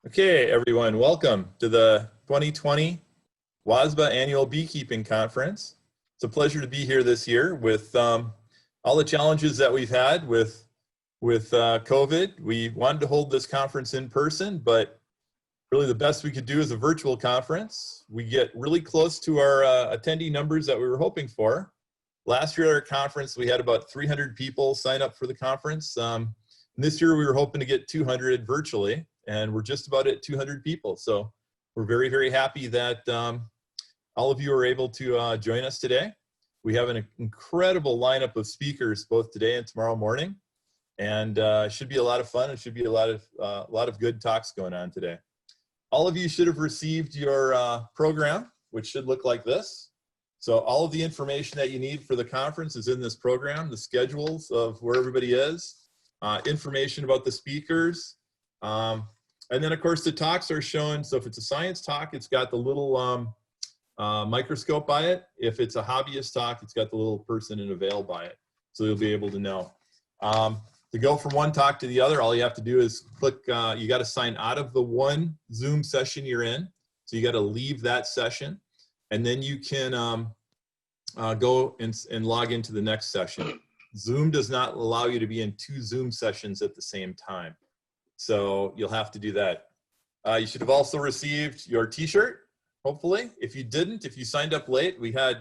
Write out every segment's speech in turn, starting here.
Okay, everyone, welcome to the 2020 WASBA Annual Beekeeping Conference. It's a pleasure to be here this year with all the challenges that we've had with COVID. We wanted to hold this conference in person, but really the best we could do is a virtual conference. We get really close to our attendee numbers that we were hoping for. Last year at our conference, we had about 300 people sign up for the conference. This year we were hoping to get 200 virtually, and we're just about at 200 people. So we're very, very happy that all of you are able to join us today. We have an incredible lineup of speakers both today and tomorrow morning, and it should be a lot of fun. It should be a lot of good talks going on today. All of you should have received your program, which should look like this. So all of the information that you need for the conference is in this program, the schedules of where everybody is, information about the speakers, and then of course the talks are shown. So if it's a science talk, it's got the little microscope by it. If it's a hobbyist talk, it's got the little person in a veil by it. So you'll be able to know. To go from one talk to the other, all you have to do is click, you got to sign out of the one Zoom session you're in. So you got to leave that session, and then you can go and log into the next session. Zoom does not allow you to be in two Zoom sessions at the same time. So you'll have to do that. You should have also received your t-shirt, hopefully. If you didn't, if you signed up late, I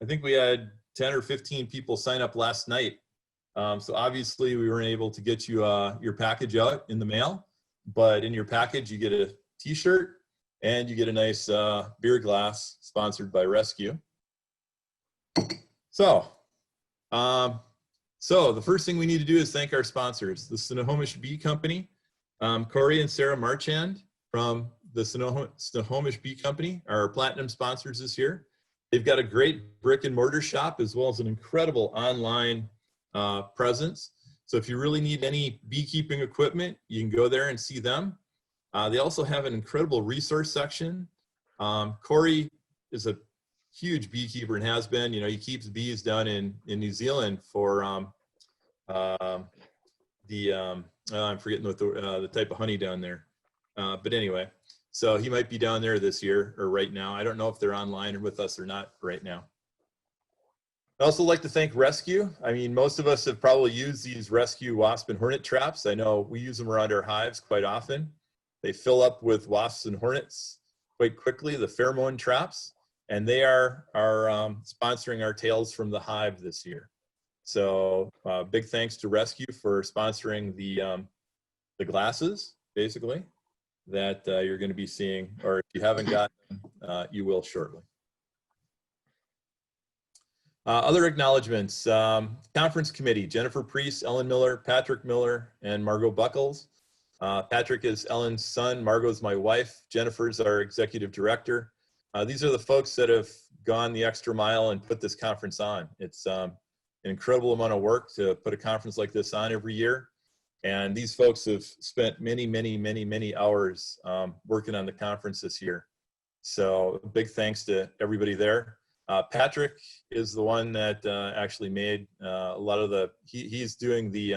think we had 10 or 15 people sign up last night. So obviously we weren't able to get you your package out in the mail, but in your package you get a t-shirt and you get a nice beer glass sponsored by Rescue. So the first thing we need to do is thank our sponsors, the Snohomish Bee Company. Corey and Sarah Marchand from the Snohomish Bee Company are our platinum sponsors this year. They've got a great brick and mortar shop as well as an incredible online presence. So if you really need any beekeeping equipment, you can go there and see them. They also have an incredible resource section. Corey is a huge beekeeper and has been. You know, he keeps bees down in New Zealand for I'm forgetting what the type of honey down there. But anyway, so he might be down there this year or right now. I don't know if they're online or with us or not right now. I'd also like to thank Rescue. I mean, most of us have probably used these Rescue wasp and hornet traps. I know we use them around our hives quite often. They fill up with wasps and hornets quite quickly, the pheromone traps, and they are sponsoring our Tales from the Hive this year. So big thanks to Rescue for sponsoring the glasses, basically, that you're going to be seeing, or if you haven't gotten them, you will shortly. Other acknowledgements, conference committee, Jennifer Priest, Ellen Miller, Patrick Miller, and Margot Buckles. Patrick is Ellen's son, Margot's my wife, Jennifer's our executive director. These are the folks that have gone the extra mile and put this conference on. It's an incredible amount of work to put a conference like this on every year. And these folks have spent many hours working on the conference this year. So big thanks to everybody there. Patrick is the one that actually made a lot of the, he's doing the,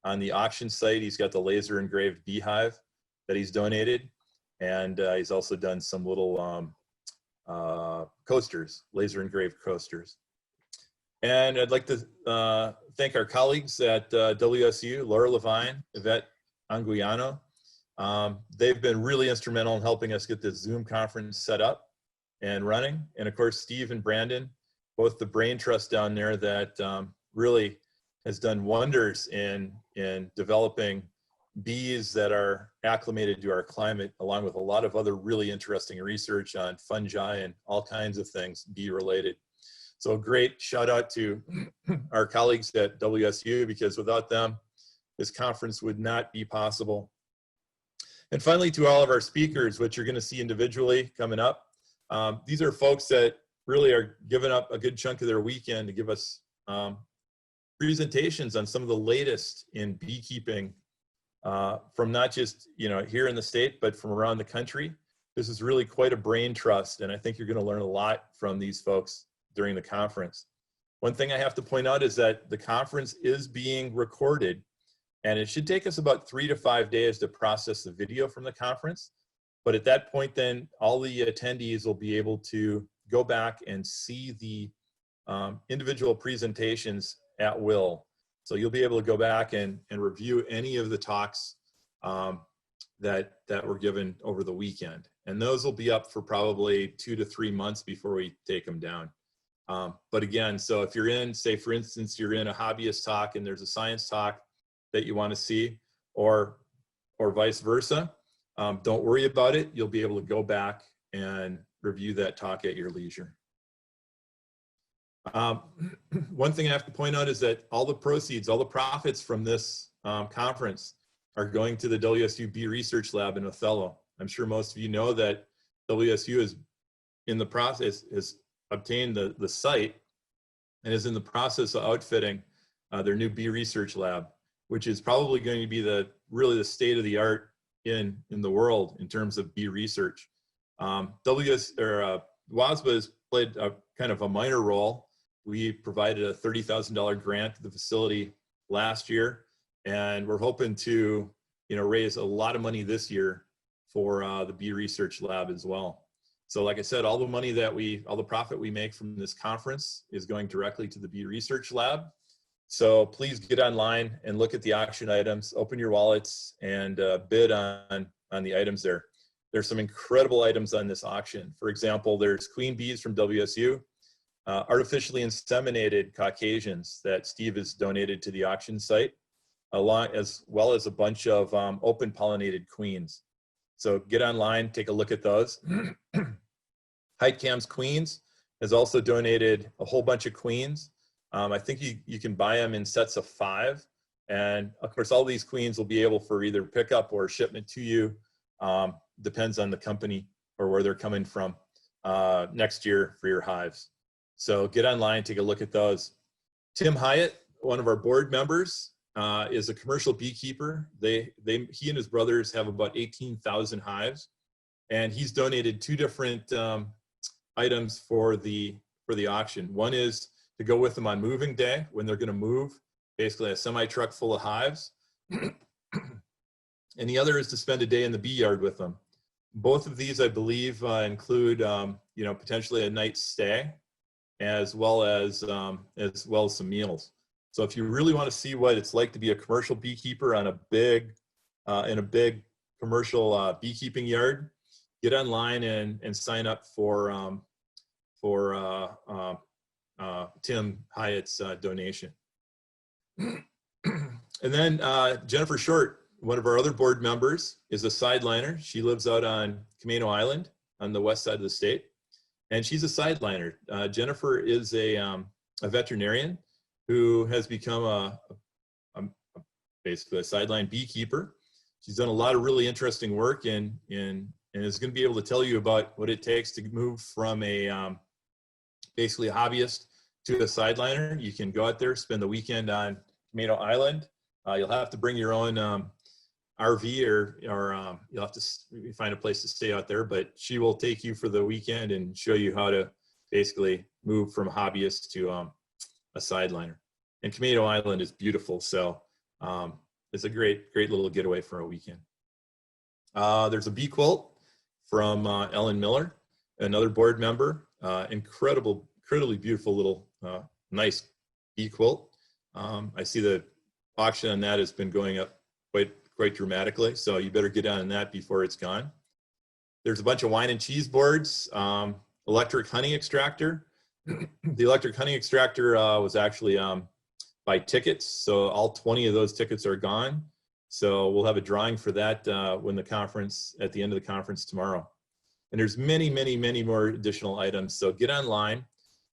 on the auction site, he's got the laser engraved beehive that he's donated. And he's also done some little coasters, laser engraved coasters. And I'd like to thank our colleagues at WSU, Laura Levine, Yvette Anguiano. They've been really instrumental in helping us get this Zoom conference set up and running. And of course, Steve and Brandon, both the Brain Trust down there that really has done wonders in developing bees that are acclimated to our climate, along with a lot of other really interesting research on fungi and all kinds of things bee related. So great shout out to our colleagues at WSU, because without them, this conference would not be possible. And finally, to all of our speakers, which you're going to see individually coming up. These are folks that really are giving up a good chunk of their weekend to give us presentations on some of the latest in beekeeping from not just here in the state, but from around the country. This is really quite a brain trust, and I think you're going to learn a lot from these folks during the conference. One thing I have to point out is that the conference is being recorded, And it should take us about 3 to 5 days to process the video from the conference. But at that point, then all the attendees will be able to go back and see the individual presentations at will. So you'll be able to go back and review any of the talks that were given over the weekend. And those will be up for probably 2 to 3 months before we take them down. But again, so if you're in, say for instance, you're in a hobbyist talk and there's a science talk that you want to see, or vice versa, don't worry about it. You'll be able to go back and review that talk at your leisure. One thing I have to point out is that all the proceeds, all the profits from this conference are going to the WSU Bee Research Lab in Othello. I'm sure most of you know that WSU is in the process, has obtained the site and is in the process of outfitting their new Bee Research Lab, which is probably going to be really the state of the art in the world in terms of bee research. WASBA has played a kind of a minor role. We provided a $30,000 grant to the facility last year, and we're hoping to, raise a lot of money this year for the Bee Research Lab as well. So like I said, all the profit we make from this conference is going directly to the Bee Research Lab. So please get online and look at the auction items, open your wallets, and bid on the items there. There's some incredible items on this auction. For example, there's queen bees from WSU, artificially inseminated Caucasians that Steve has donated to the auction site, as well as a bunch of open pollinated queens. So get online, take a look at those. Heitkam's Queens has also donated a whole bunch of queens. I think you can buy them in sets of 5. And of course, all these queens will be able for either pickup or shipment to you. Depends on the company or where they're coming from next year for your hives. So get online, take a look at those. Tim Hyatt, one of our board members, is a commercial beekeeper. He and his brothers have about 18,000 hives, and he's donated 2 different items for the auction. One is to go with them on moving day when they're going to move, basically a semi-truck full of hives. And the other is to spend a day in the bee yard with them. Both of these, I believe, include potentially a night's stay, as well as some meals. So if you really want to see what it's like to be a commercial beekeeper on a big in a big commercial beekeeping yard, get online and sign up for Tim Hyatt's donation. And then Jennifer Short, one of our other board members, is a sideliner. She lives out on Camino Island on the west side of the state, and she's a sideliner. Jennifer is a veterinarian who has become basically a sideline beekeeper. She's done a lot of really interesting work and is going to be able to tell you about what it takes to move from a basically a hobbyist to a sideliner. You can go out there, spend the weekend on Camino Island. You'll have to bring your own RV or you'll have to find a place to stay out there, but she will take you for the weekend and show you how to basically move from hobbyist to a sideliner. And Camino Island is beautiful, so it's a great little getaway for a weekend. There's a bee quilt from Ellen Miller, another board member. Incredibly beautiful little nice bee quilt. I see the auction on that has been going up quite dramatically, so you better get on that before it's gone. There's a bunch of wine and cheese boards, electric honey extractor. The electric honey extractor was actually by tickets, so all 20 of those tickets are gone. So we'll have a drawing for that when the conference, at the end of the conference tomorrow. And there's many more additional items. So get online.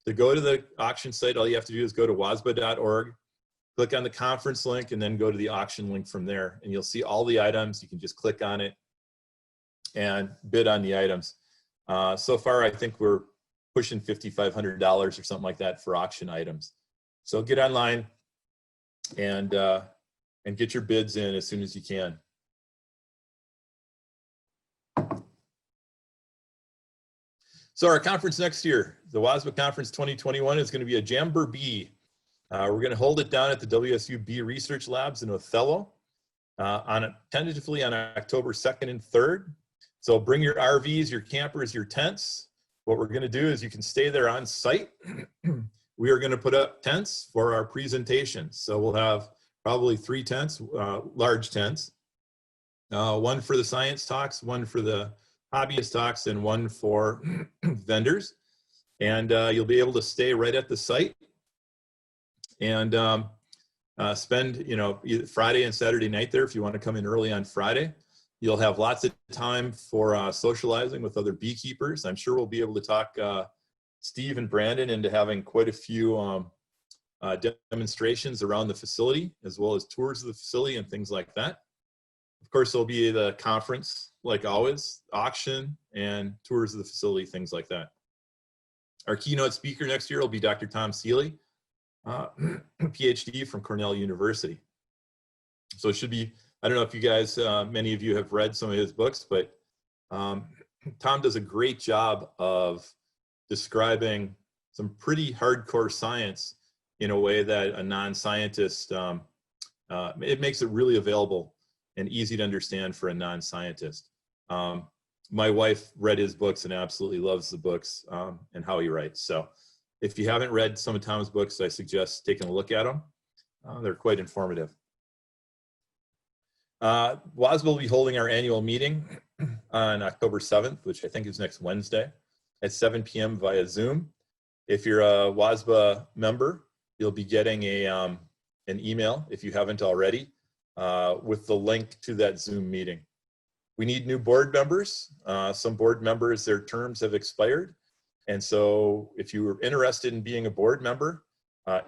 To go to the auction site, all you have to do is go to wasba.org, click on the conference link, and then go to the auction link from there. And you'll see all the items. You can just click on it and bid on the items. So far, I think we're pushing $5,500 or something like that for auction items. So get online and get your bids in as soon as you can. So our conference next year, the WASBA Conference 2021, is going to be a Jamber Bee. We're going to hold it down at the WSU Bee Research Labs in Othello. tentatively on October 2nd and 3rd. So bring your RVs, your campers, your tents. What we're going to do is you can stay there on site. We are going to put up tents for our presentation. So we'll have probably 3 tents, large tents. One for the science talks, one for the hobbyist talks, and one for vendors. And you'll be able to stay right at the site and spend, either Friday and Saturday night there if you want to come in early on Friday. You'll have lots of time for socializing with other beekeepers. I'm sure we'll be able to talk Steve and Brandon into having quite a few demonstrations around the facility, as well as tours of the facility and things like that. Of course, there'll be the conference, like always, auction, and tours of the facility, things like that. Our keynote speaker next year will be Dr. Tom Seeley, PhD from Cornell University. So it should be, I don't know if you guys, many of you have read some of his books, but Tom does a great job of describing some pretty hardcore science in a way that a non-scientist, it makes it really available and easy to understand for a non-scientist. My wife read his books and absolutely loves the books and how he writes. So if you haven't read some of Tom's books, I suggest taking a look at them. They're quite informative. WASBA will be holding our annual meeting on October 7th, which I think is next Wednesday at 7 p.m. via Zoom. If you're a WASBA member, you'll be getting an email, if you haven't already, with the link to that Zoom meeting. We need new board members. Some board members, their terms have expired. And so if you were interested in being a board member,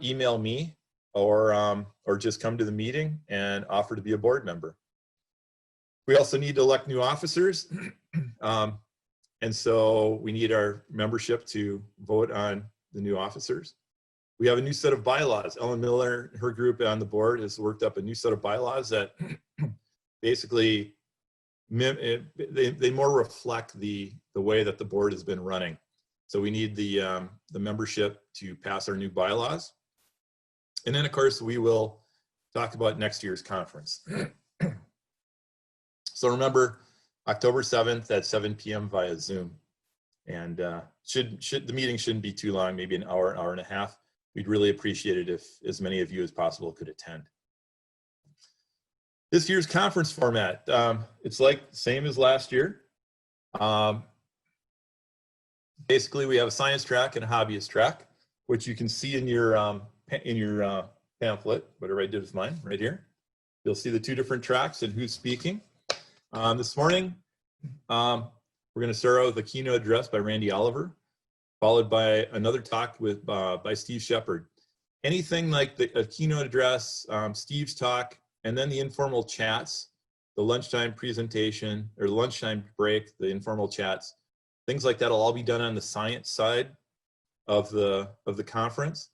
email me or just come to the meeting and offer to be a board member. We also need to elect new officers. And so we need our membership to vote on the new officers. We have a new set of bylaws. Ellen Miller, her group on the board, has worked up a new set of bylaws that basically they more reflect the way that the board has been running. So we need the membership to pass our new bylaws. And then of course we will talk about next year's conference. So remember, October 7th at 7 p.m. via Zoom. And the meeting shouldn't be too long, maybe an hour and a half. We'd really appreciate it if as many of you as possible could attend. This year's conference format, it's like same as last year. Basically, we have a science track and a hobbyist track, which you can see in your pamphlet, whatever I did with mine, right here. You'll see the 2 different tracks and who's speaking. This morning, we're going to start out with a keynote address by Randy Oliver, followed by another talk by Steve Shepard. Anything like a keynote address, Steve's talk, and then the informal chats, the lunchtime presentation, or the lunchtime break, the informal chats, things like that will all be done on the science side of the conference.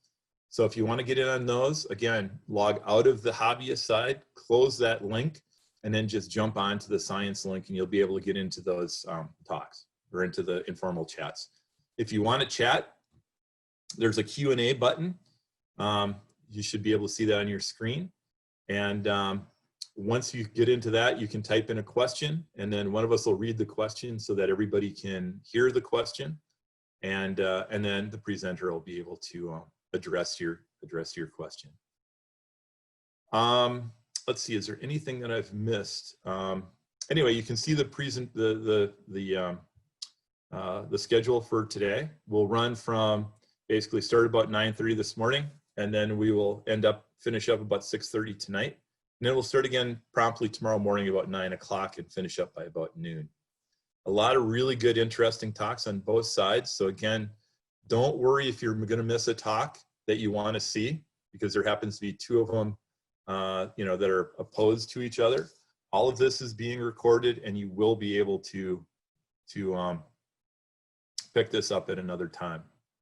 So if you want to get in on those, again, log out of the hobbyist side, close that link, and then just jump onto the science link and you'll be able to get into those talks or into the informal chats. If you want to chat, there's a Q&A button. You should be able to see that on your screen. And once you get into that, you can type in a question and then one of us will read the question so that everybody can hear the question. And then the presenter will be able to address your question. Let's see, is there anything that I've missed? Anyway, you can see the schedule for today. We'll run from basically start about 9:30 this morning, and then we will finish up about 6:30 tonight. And then we'll start again promptly tomorrow morning about 9 o'clock and finish up by about noon. A lot of really good, interesting talks on both sides. So again, don't worry if you're going to miss a talk that you want to see, because there happens to be 2 of them that are opposed to each other. All of this is being recorded and you will be able to pick this up at another time.